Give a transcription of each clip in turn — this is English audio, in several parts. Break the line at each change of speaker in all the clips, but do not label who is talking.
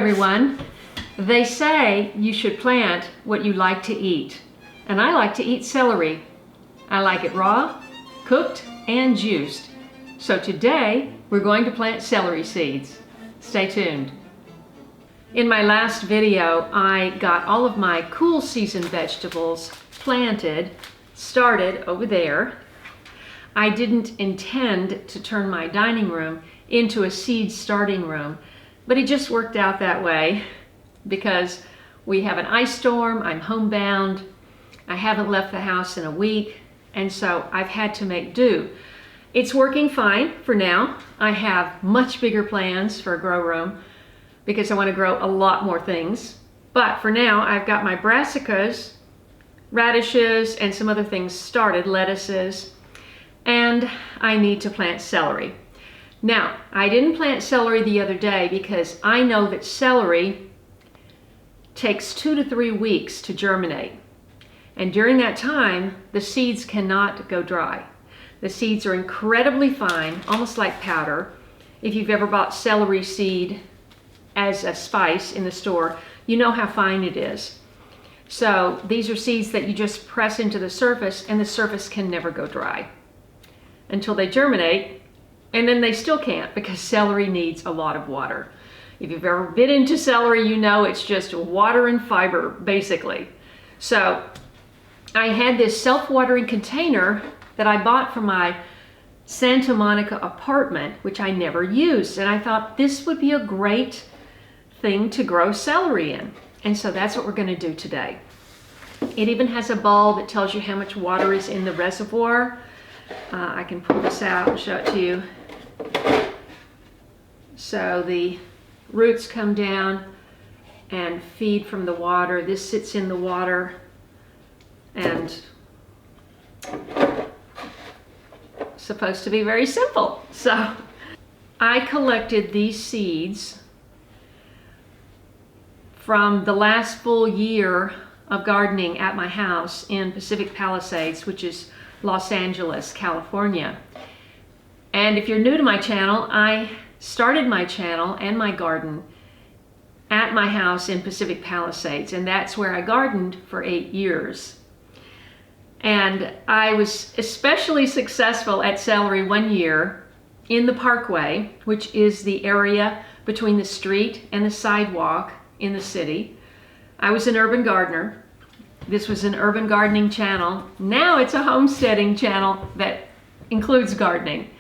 everyone. They say you should plant what you like to eat. And I like to eat celery. I like it raw, cooked, and juiced. So today we're going to plant celery seeds. Stay tuned. In my last video, I got all of my cool season vegetables planted, started over there. I didn't intend to turn my dining room into a seed starting room, but it just worked out that way because we have an ice storm, I'm homebound, I haven't left the house in a week, and so I've had to make do. It's working fine for now. I have much bigger plans for a grow room because I want to grow a lot more things. But for now, I've got my brassicas, radishes, and some other things started, lettuces, and I need to plant celery. Now, I didn't plant celery the other day because I know that celery takes 2 to 3 weeks to germinate. And during that time, the seeds cannot go dry. The seeds are incredibly fine, almost like powder. If you've ever bought celery seed as a spice in the store, you know how fine it is. So these are seeds that you just press into the surface, and the surface can never go dry until they germinate. And then they still can't because celery needs a lot of water. If you've ever bit into celery, you know it's just water and fiber, basically. So I had this self-watering container that I bought for my Santa Monica apartment, which I never used. And I thought this would be a great thing to grow celery in. And so that's what we're going to do today. It even has a bulb that tells you how much water is in the reservoir. I can pull this out and show it to you. So the roots come down and feed from the water. This sits in the water and supposed to be very simple. So I collected these seeds from the last full year of gardening at my house in Pacific Palisades, which is Los Angeles, California. And if you're new to my channel, I started my channel and my garden at my house in Pacific Palisades, and that's where I gardened for 8 years. And I was especially successful at celery one year in the parkway, which is the area between the street and the sidewalk in the city. I was an urban gardener. This was an urban gardening channel. Now it's a homesteading channel that includes gardening.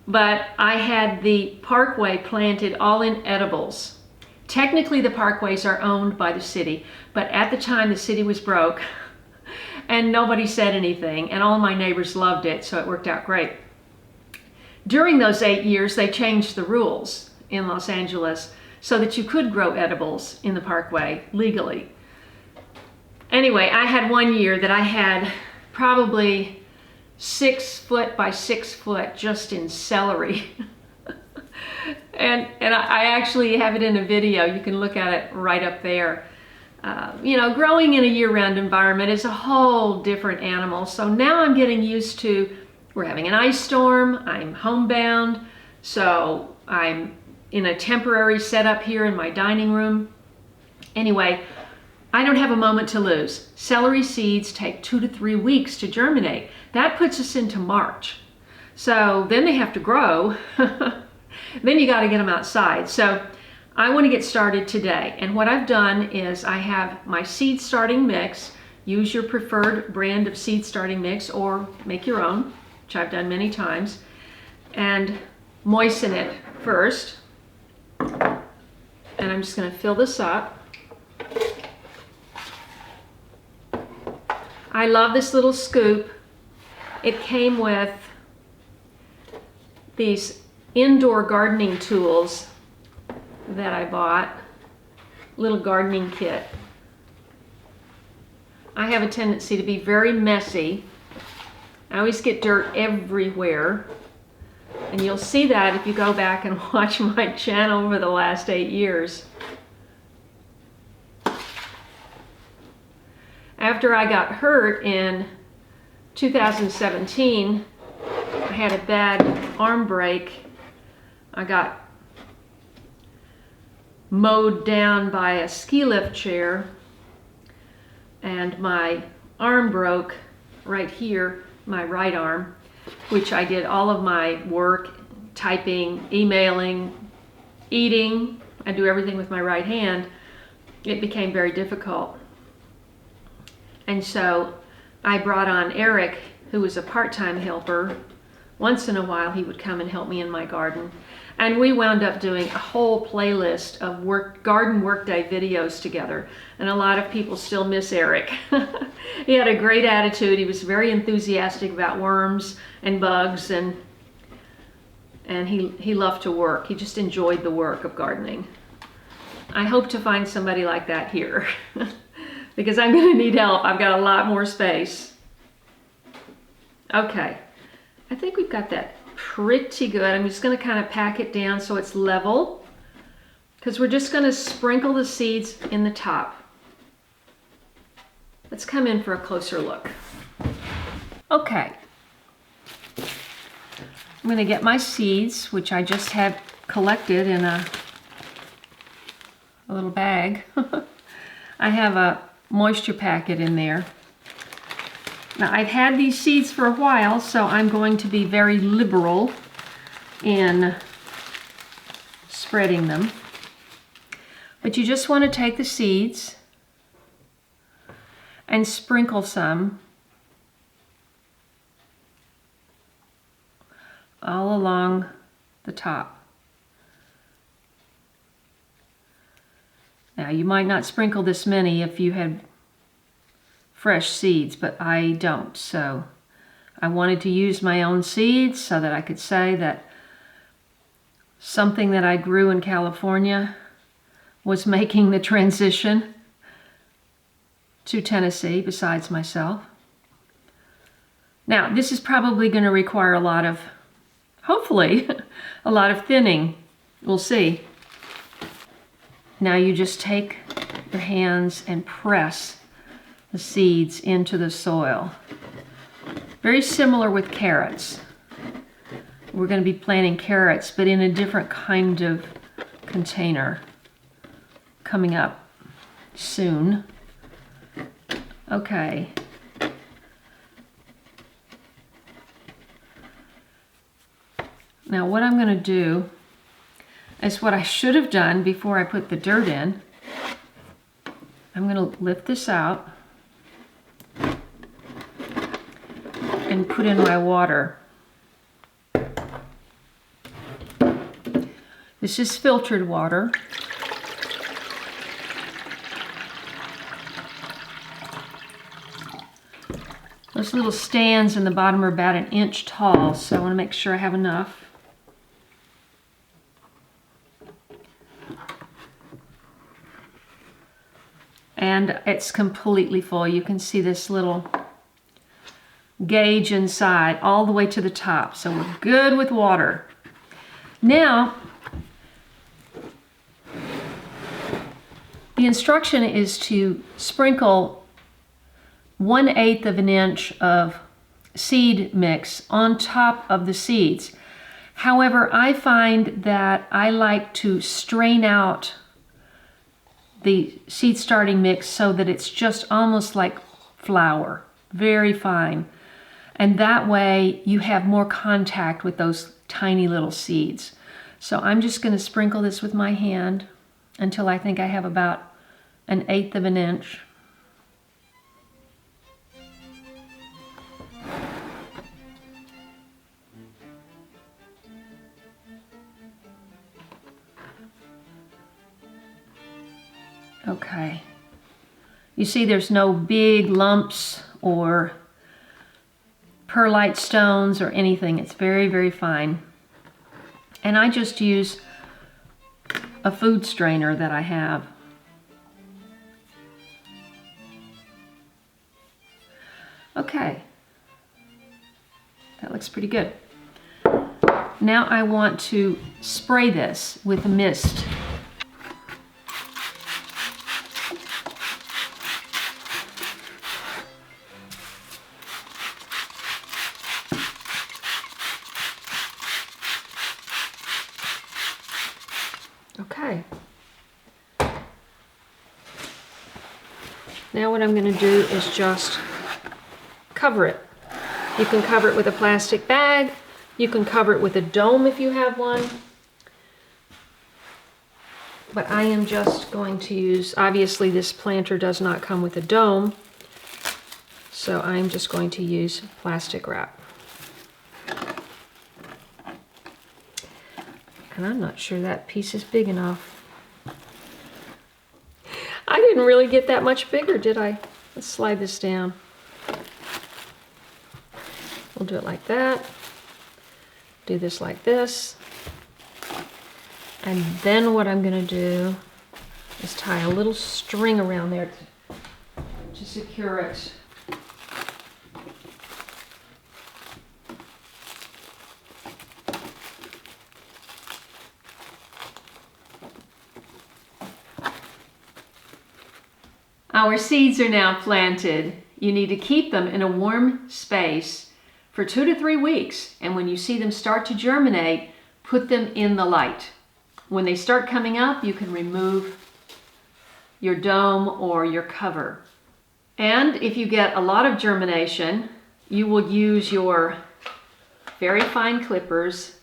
But I had the parkway planted all in edibles. Technically the parkways are owned by the city, but at the time the city was broke and nobody said anything, and all my neighbors loved it, so it worked out great. During those 8 years, they changed the rules in Los Angeles so that you could grow edibles in the parkway legally. Anyway, I had one year that I had probably 6 foot by 6 foot just in celery. and I actually have it in a video. You can look at it right up there. You know, growing in a year-round environment is a whole different animal. So now I'm getting used to, we're having an ice storm, I'm homebound, so I'm in a temporary setup here in my dining room. Anyway, I don't have a moment to lose. Celery seeds take 2 to 3 weeks to germinate. That puts us into March. So then they have to grow. Then you got to get them outside. So I want to get started today. And what I've done is I have my seed starting mix. Use your preferred brand of seed starting mix or make your own, which I've done many times. And moisten it first. And I'm just going to fill this up. I love this little scoop. It came with these indoor gardening tools that I bought, little gardening kit. I have a tendency to be very messy. I always get dirt everywhere. And you'll see that if you go back and watch my channel over the last 8 years. After I got hurt in 2017, I had a bad arm break. I got mowed down by a ski lift chair, and my arm broke right here, my right arm, which I did all of my work, typing, emailing, eating. I do everything with my right hand. It became very difficult. And so I brought on Eric, who was a part-time helper. Once in a while he would come and help me in my garden. And we wound up doing a whole playlist of garden workday videos together. And a lot of people still miss Eric. He had a great attitude. He was very enthusiastic about worms and bugs, and he loved to work. He just enjoyed the work of gardening. I hope to find somebody like that here because I'm going to need help. I've got a lot more space. Okay, I think we've got that pretty good. I'm just going to kind of pack it down so it's level, because we're just going to sprinkle the seeds in the top. Let's come in for a closer look. Okay, I'm going to get my seeds, which I just have collected in a little bag. I have a moisture packet in there. Now, I've had these seeds for a while, so I'm going to be very liberal in spreading them. But you just want to take the seeds and sprinkle some all along the top. Now, you might not sprinkle this many if you had fresh seeds, but I don't. So I wanted to use my own seeds so that I could say that something that I grew in California was making the transition to Tennessee besides myself. Now, this is probably going to require a lot of, hopefully, a lot of thinning. We'll see. Now you just take your hands and press the seeds into the soil. Very similar with carrots. We're going to be planting carrots, but in a different kind of container coming up soon. Okay. Now what I'm going to do is what I should have done before I put the dirt in. I'm going to lift this out and put in my water. This is filtered water. Those little stands in the bottom are about 1 inch tall, so I want to make sure I have enough. And it's completely full. You can see this little gauge inside all the way to the top. So we're good with water. Now, the instruction is to sprinkle 1/8 of an inch of seed mix on top of the seeds. However, I find that I like to strain out the seed starting mix so that it's just almost like flour, very fine. And that way you have more contact with those tiny little seeds. So I'm just going to sprinkle this with my hand until I think I have about 1/8 of an inch. Okay. You see there's no big lumps or perlite stones or anything. It's very, very fine. And I just use a food strainer that I have. Okay. That looks pretty good. Now I want to spray this with a mist. Okay. Now what I'm going to do is just cover it. You can cover it with a plastic bag. You can cover it with a dome if you have one. But I am just going to use, obviously this planter does not come with a dome, so I'm just going to use plastic wrap. And I'm not sure that piece is big enough. I didn't really get that much bigger, did I? Let's slide this down. We'll do it like that. Do this like this. And then what I'm going to do is tie a little string around there to secure it. Our seeds are now planted. You need to keep them in a warm space for 2 to 3 weeks. And when you see them start to germinate, put them in the light. When they start coming up, you can remove your dome or your cover. And if you get a lot of germination, you will use your very fine clippers,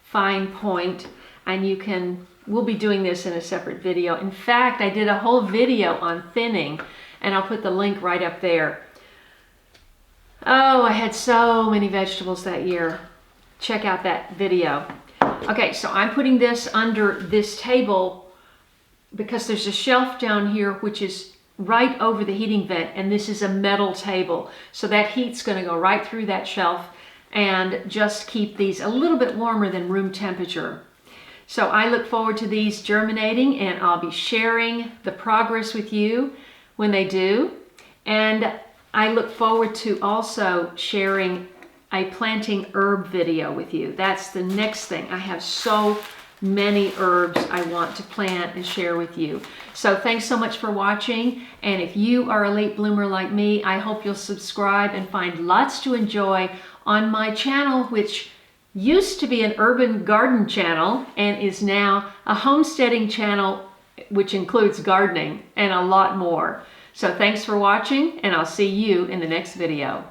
fine point, and we'll be doing this in a separate video. In fact, I did a whole video on thinning, and I'll put the link right up there. Oh, I had so many vegetables that year. Check out that video. Okay, so I'm putting this under this table because there's a shelf down here which is right over the heating vent, and this is a metal table. So that heat's going to go right through that shelf and just keep these a little bit warmer than room temperature. So I look forward to these germinating, and I'll be sharing the progress with you when they do. And I look forward to also sharing a planting herb video with you. That's the next thing. I have so many herbs I want to plant and share with you. So thanks so much for watching. And if you are a late bloomer like me, I hope you'll subscribe and find lots to enjoy on my channel, which used to be an urban garden channel and is now a homesteading channel, which includes gardening and a lot more. So thanks for watching, and I'll see you in the next video.